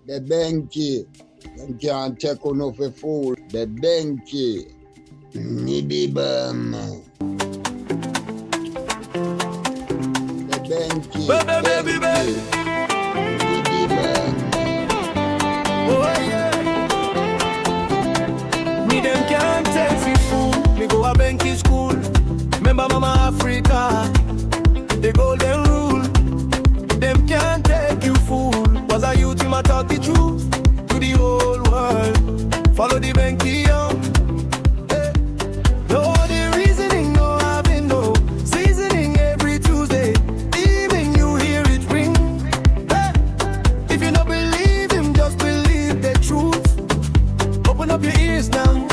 The Benki. Them can't take on off a fool. The Benki. Nibibam. The Benki. Baby. Nibibam. Oh yeah. Me them can't take me fool. Me go a Benki school. Remember Mama Africa. The golden rule. Them can't take you fool. Was a youth him a talk the truth to the whole world. Follow the Benki young. Hey. No the reasoning, no having no seasoning every Tuesday. Even you hear it ring. Hey. If you don't believe him, just believe the truth. Open up your ears now.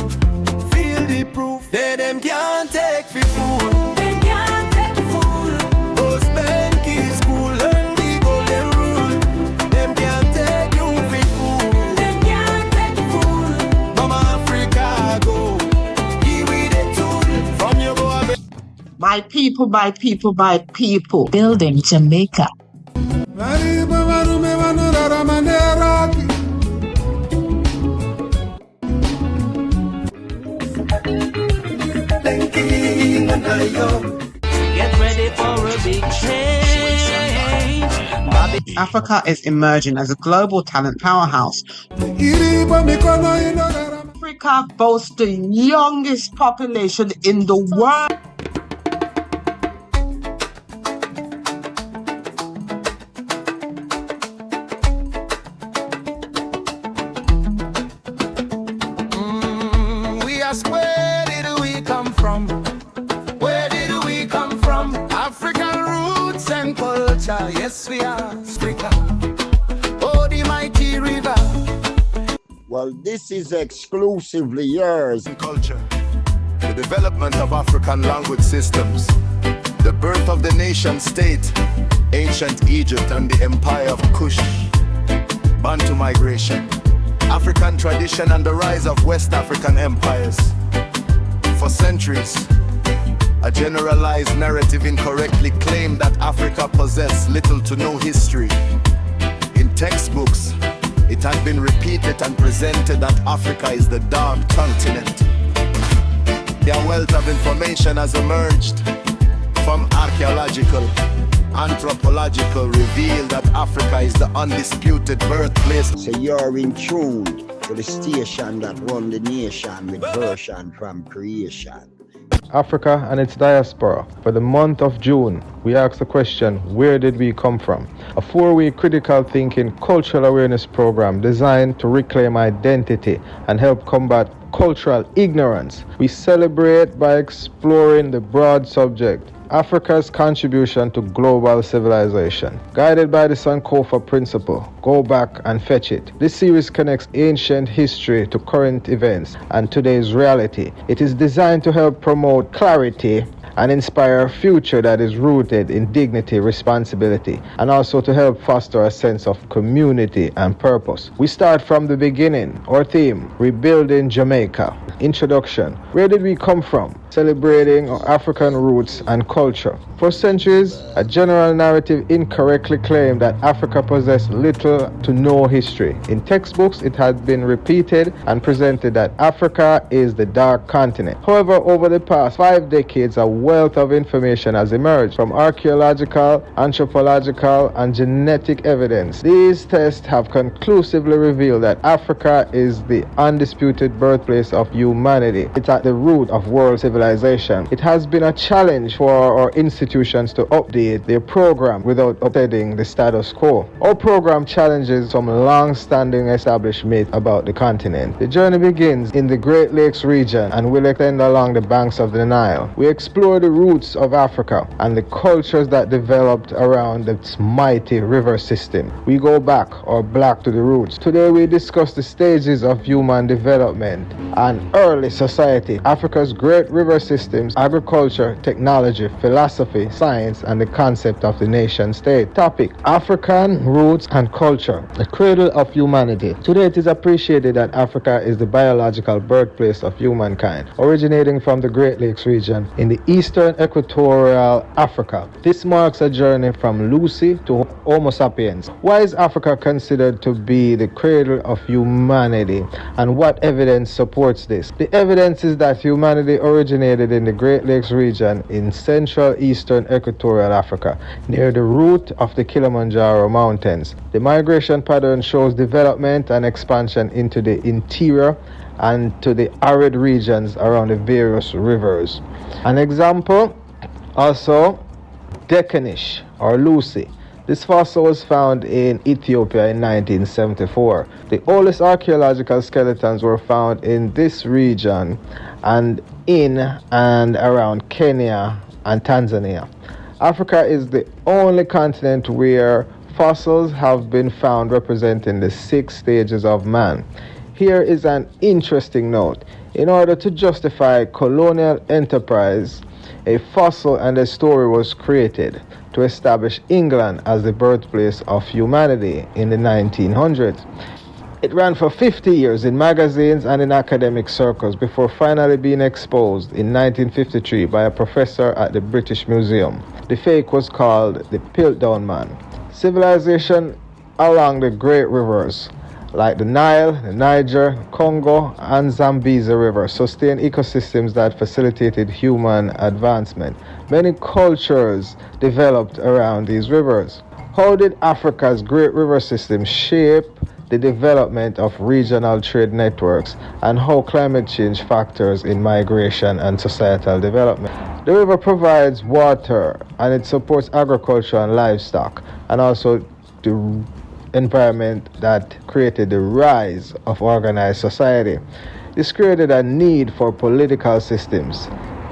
Feel the proof. They them can't take me fool. My people. Building Jamaica. Get ready for a big change. Africa is emerging as a global talent powerhouse. Africa boasts the youngest population in the world. We ask, where did we come from? Where did we come from? African roots and culture. Yes, we are Africa. Oh, the mighty river. Well, this is exclusively yours. Culture, the development of African language systems, the birth of the nation state, ancient Egypt and the empire of Kush, Bantu migration, African tradition and the rise of West African empires. For centuries, a generalized narrative incorrectly claimed that Africa possessed little to no history. In textbooks, it had been repeated and presented that Africa is the dark continent. Their wealth of information has emerged from archaeological, anthropological, revealed that Africa is the undisputed birthplace. So you're in tune to the station that run the nation with version from creation. Africa and its diaspora. For the month of June, we ask the question, where did we come from? A 4-week critical thinking cultural awareness program designed to reclaim identity and help combat cultural ignorance. We celebrate by exploring the broad subject, Africa's contribution to global civilization. Guided by the Sankofa principle, go back and fetch it. This series connects ancient history to current events and today's reality. It is designed to help promote clarity and inspire a future that is rooted in dignity, responsibility, and also to help foster a sense of community and purpose. We start from the beginning. Our theme, Rebuilding Jamaica. Introduction, where did we come from? Celebrating our African roots and culture. For centuries, a general narrative incorrectly claimed that Africa possessed little to no history. In textbooks, it had been repeated and presented that Africa is the dark continent. However, over the past 5 decades, a wealth of information has emerged from archaeological, anthropological, and genetic evidence. These tests have conclusively revealed that Africa is the undisputed birthplace of humanity. It's at the root of world civilization. It has been a challenge for our institutions to update their program without upsetting the status quo. Our program challenges some long-standing established myths about the continent. The journey begins in the Great Lakes region and will extend along the banks of the Nile. We explore the roots of Africa and the cultures that developed around its mighty river system. We go back or back to the roots. Today we discuss the stages of human development and early society, Africa's great river systems, agriculture, technology, philosophy, science, and the concept of the nation state. Topic: African roots and culture, the cradle of humanity. Today it is appreciated that Africa is the biological birthplace of humankind, originating from the Great Lakes region in the eastern equatorial Africa. This marks a journey from Lucy to Homo sapiens. Why is Africa considered to be the cradle of humanity, and what evidence supports this? The evidence is that humanity originated in the Great Lakes region in central eastern equatorial Africa, near the root of the Kilimanjaro mountains. The migration pattern shows development and expansion into the interior and to the arid regions around the various rivers. An example, also, Decanish or Lucy. This fossil was found in Ethiopia in 1974. The oldest archaeological skeletons were found in this region and in and around Kenya and Tanzania. Africa is the only continent where fossils have been found representing the 6 stages of man. Here is an interesting note. In order to justify colonial enterprise, a fossil and a story was created to establish England as the birthplace of humanity in the 1900s. It ran for 50 years in magazines and in academic circles before finally being exposed in 1953 by a professor at the British Museum. The fake was called the Piltdown Man. Civilization along the great rivers like the Nile, the Niger, Congo, and Zambezi River sustained ecosystems that facilitated human advancement. Many cultures developed around these rivers. How did Africa's great river system shape the development of regional trade networks, and how climate change factors in migration and societal development? The river provides water and it supports agriculture and livestock, and also the environment that created the rise of organized society. This created a need for political systems,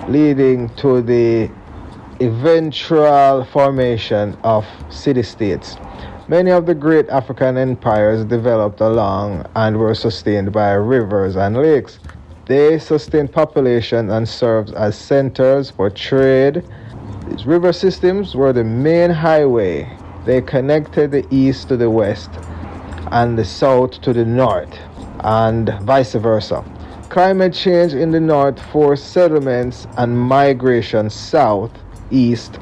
leading to the eventual formation of city-states. Many of the great African empires developed along and were sustained by rivers and lakes. They sustained population and served as centers for trade. These river systems were the main highway. They connected the east to the west and the south to the north, and vice versa. Climate change in the north forced settlements and migration southeast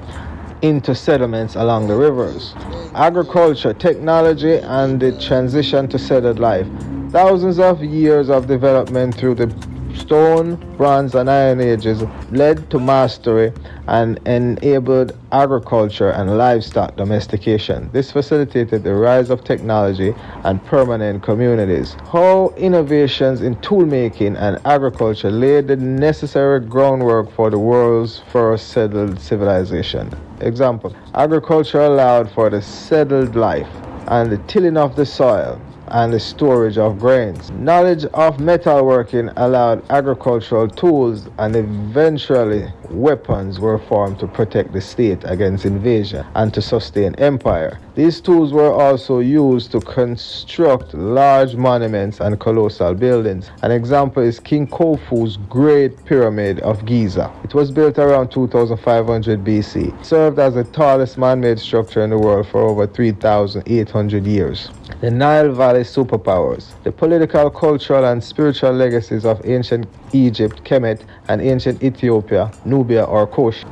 into settlements along the rivers. Agriculture, technology, and the transition to settled life. Thousands of years of development through the Stone, Bronze, and Iron Ages led to mastery and enabled agriculture and livestock domestication. This facilitated the rise of technology and permanent communities. How innovations in toolmaking and agriculture laid the necessary groundwork for the world's first settled civilization. Example, agriculture allowed for the settled life and the tilling of the soil and the storage of grains. Knowledge of metalworking allowed agricultural tools, and eventually weapons were formed to protect the state against invasion and to sustain empire. These tools were also used to construct large monuments and colossal buildings. An example is King Khufu's Great Pyramid of Giza. It was built around 2500 BC. It served as the tallest man-made structure in the world for over 3,800 years. The Nile Valley superpowers. The political, cultural, and spiritual legacies of ancient Egypt, Kemet, and ancient Ethiopia, Nubia or Kush.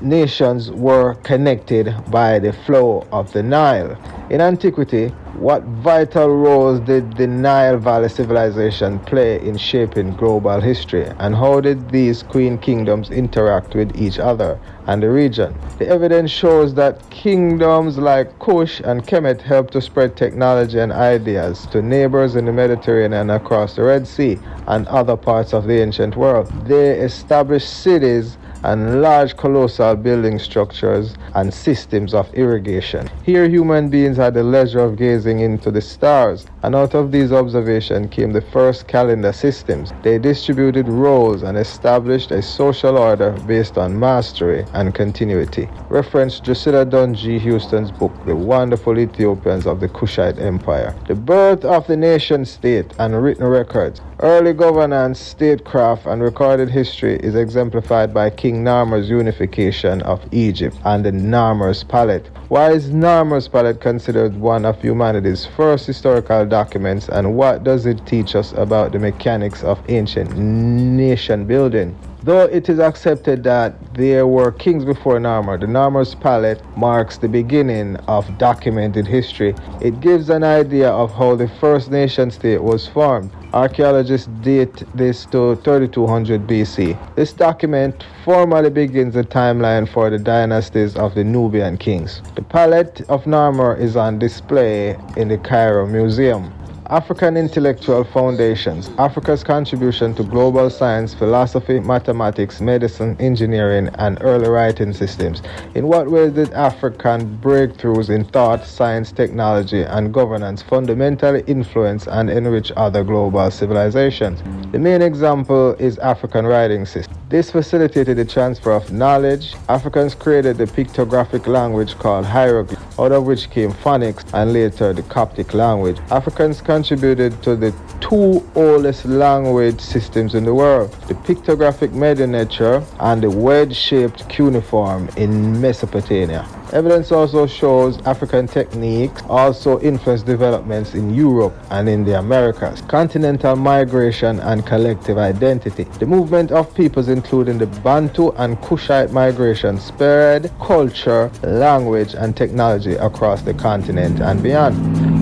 Nations were connected by the flow of the Nile. In antiquity, what vital roles did the Nile Valley civilization play in shaping global history, and how did these queen kingdoms interact with each other and the region? The evidence shows that kingdoms like Kush and Kemet helped to spread technology and ideas to neighbors in the Mediterranean and across the Red Sea and other parts of the ancient world. They established cities and large colossal building structures and systems of irrigation. Here human beings had the leisure of gazing into the stars, and out of these observations came the first calendar systems. They distributed roles and established a social order based on mastery and continuity. Reference Drusilla Dunn G. Houston's book, The Wonderful Ethiopians of the Kushite Empire. The birth of the nation state and written records. Early governance, statecraft, and recorded history is exemplified by King King Narmer's unification of Egypt and the Narmer's Palette. Why is Narmer's Palette considered one of humanity's first historical documents, and what does it teach us about the mechanics of ancient nation building? Though it is accepted that there were kings before Narmer, the Narmer's Palette marks the beginning of documented history. It gives an idea of how the first nation state was formed. Archaeologists date this to 3200 BC. This document formally begins the timeline for the dynasties of the Nubian kings. The Palette of Narmer is on display in the Cairo Museum. African intellectual foundations. Africa's contribution to global science, philosophy, mathematics, medicine, engineering, and early writing systems. In what ways did African breakthroughs in thought, science, technology, and governance fundamentally influence and enrich other global civilizations? The main example is African writing system. This facilitated the transfer of knowledge. Africans created the pictographic language called hieroglyphs, out of which came phonics and later the Coptic language. Africans contributed to the two oldest language systems in the world, the pictographic miniature and the wedge-shaped cuneiform in Mesopotamia. Evidence also shows African techniques also influenced developments in Europe and in the Americas. Continental migration and collective identity. The movement of peoples including the Bantu and Kushite migration spread culture, language, and technology across the continent and beyond.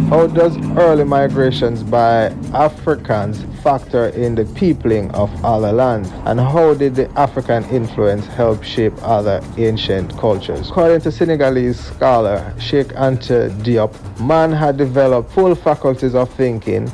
How does early migrations by Africans factor in the peopling of other lands? And how did the African influence help shape other ancient cultures? According to Senegalese scholar Cheikh Anta Diop, man had developed full faculties of thinking,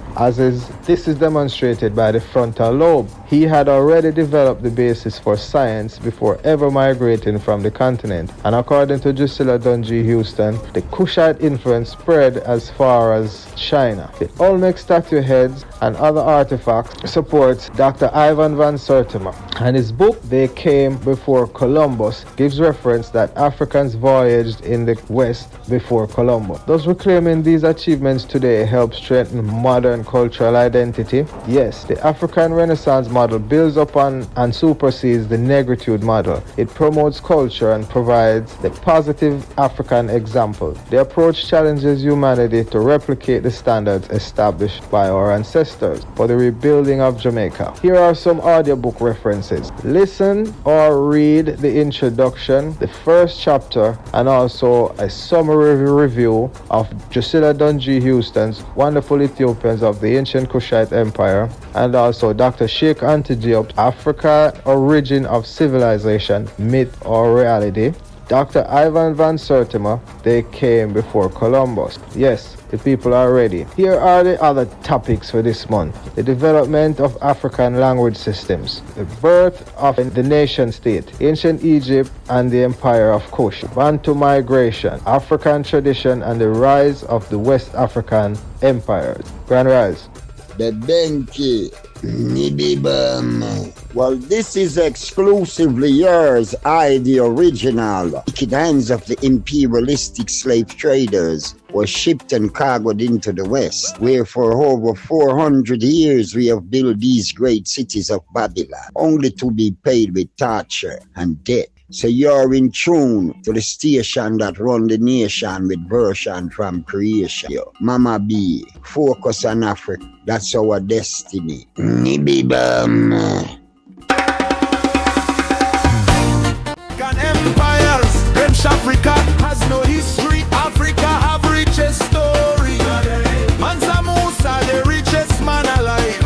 this is demonstrated by the frontal lobe. He had already developed the basis for science before ever migrating from the continent. And according to Drusilla Dunjee Houston, the Kushite influence spread as far as China. The Olmec statue heads and other artifacts supports Dr. Ivan van Sertima. And his book, They Came Before Columbus, gives reference that Africans voyaged in the West before Columbus. Thus reclaiming these achievements today helps strengthen modern cultural identity. Yes, the African Renaissance model builds upon and supersedes the negritude model. It promotes culture and provides the positive African example. The approach challenges humanity to replicate the standards established by our ancestors for the rebuilding of Jamaica. Here are some audiobook references. Listen or read the introduction, the first chapter, and also a summary review of Drusilla Dunjee Houston's Wonderful Ethiopians of the Ancient Kushite Empire, and also Dr. Cheikh Anta Diop, Africa, Origin of Civilization, Myth or Reality. Dr. Ivan van Sertima, They Came Before Columbus. Yes, the people are ready. Here are the other topics for this month. The development of African language systems, the birth of the nation state, ancient Egypt and the empire of Kush, Bantu migration, African tradition and the rise of the West African empires. Grand Rise. The Denki Nibibam. Well, this is exclusively yours, the original. The hands of the imperialistic slave traders were shipped and cargoed into the West, where for over 400 years we have built these great cities of Babylon, only to be paid with torture and death. So you're in tune to the station that run the nation with version from creation. Yo, Mama B, focus on Africa. That's our destiny. Nibibam. Empires, French Africa has no history. Africa have richest story. Mansa Musa, the richest man alive.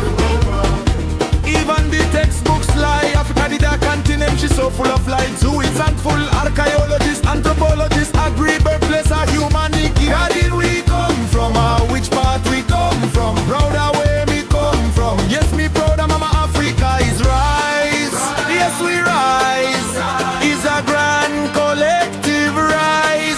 Even the textbooks lie. Africa the dark continent, she's so full of light. Zoos and full archaeologists, anthropologists agree birthplace of humanity. Where did we come from? Which part we come from? Proud of where we come from. Yes, me proud of Mama Africa is rise. Yes, we rise. Is a grand collective rise.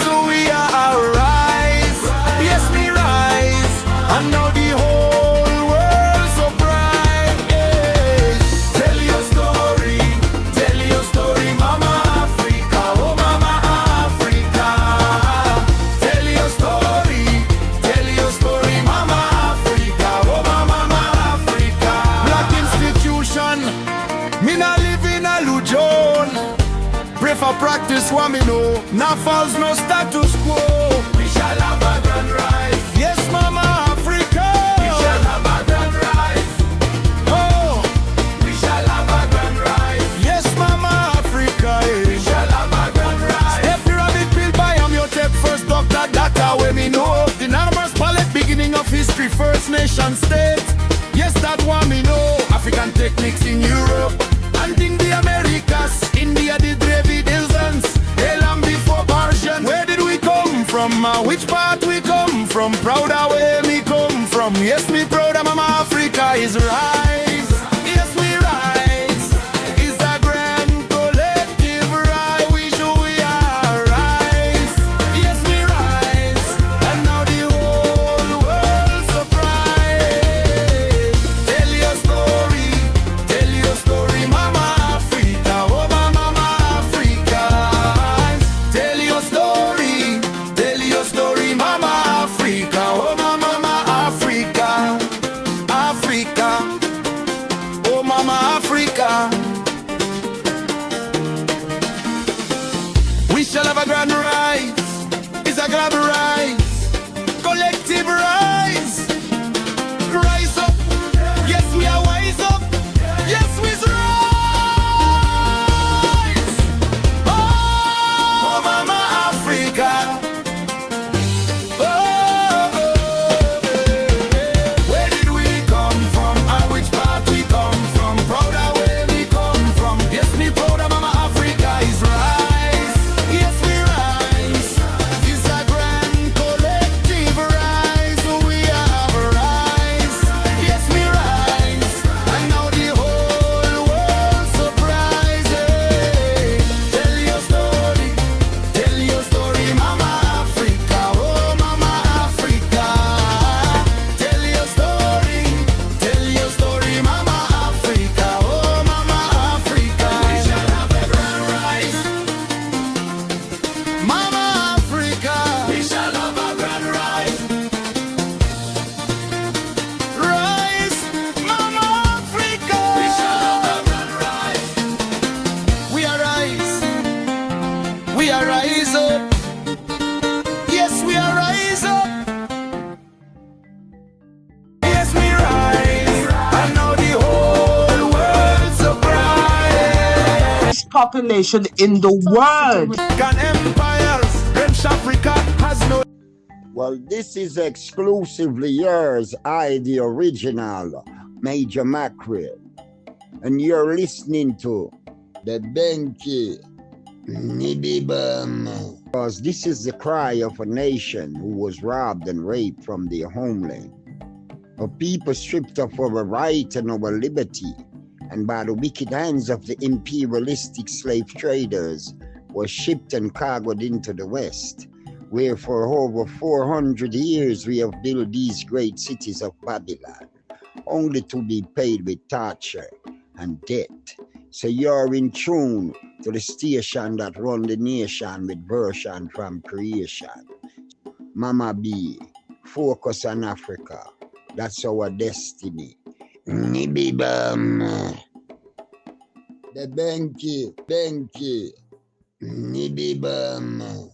this one me know. Now falls no status quo. We shall have a grand rise. Yes, Mama Africa. We shall have a grand rise. Oh, we shall have a grand rise. Yes, Mama Africa. We shall have a grand rise. Step pyramid built by Amyotep, first doctor data where me know. The numbers palette beginning of history, first nation state. Yes, that one me know. African techniques in Europe and in the Americas. India did revidence. Elam before Persian. Where did we come from? Which part we come from? Proud of where me come from. Yes, me proud of Mama Africa is rise. Yes, we rise. It's a grand collective rise. We show we are rise. Yes, we rise. And now the whole world surprised. Tell your story, Mama Africa. Oh, Mama Africa. Tell your story, Mama Africa. Oh, Mama Africa. Africa. Oh, Mama Africa. We shall have a grand rise. It's a grand rise. Collective rise. Rise up. Yes, we are wise up. Yes, we's rise. Oh, Mama Africa. Where did we come from? And which part we come from? Proud of where we come from. Yes, me proud of Mama Africa is rise. Yes, we rise. It's a grand collective rise. We have rise. Yes, we rise. And now the whole world surprises. Tell your story, Mama Africa. Oh, Mama Africa. Tell your story, Mama Africa. Oh, Mama Africa. We shall have a grand rise. Mama Africa. We shall have a grand rise. Rise, Mama Africa. We shall have a grand rise. We are rise. We are rise up. Yes, we are rise up. Yes, we rise. And now the whole world surprised. Population in the world. African empires. French Africa has no. Well, this is exclusively yours, I the original, Major Mackerel. And you're listening to the Benki Nibibam. Because this is the cry of a nation who was robbed and raped from their homeland. A people stripped of our right and our liberty, and by the wicked hands of the imperialistic slave traders, was shipped and cargoed into the West, where for over 400 years we have built these great cities of Babylon, only to be paid with torture and death. So you're in tune to the station that run the nation with version from creation. Mama B, focus on Africa. That's our destiny. Nibibam. The Benki, Nibibam.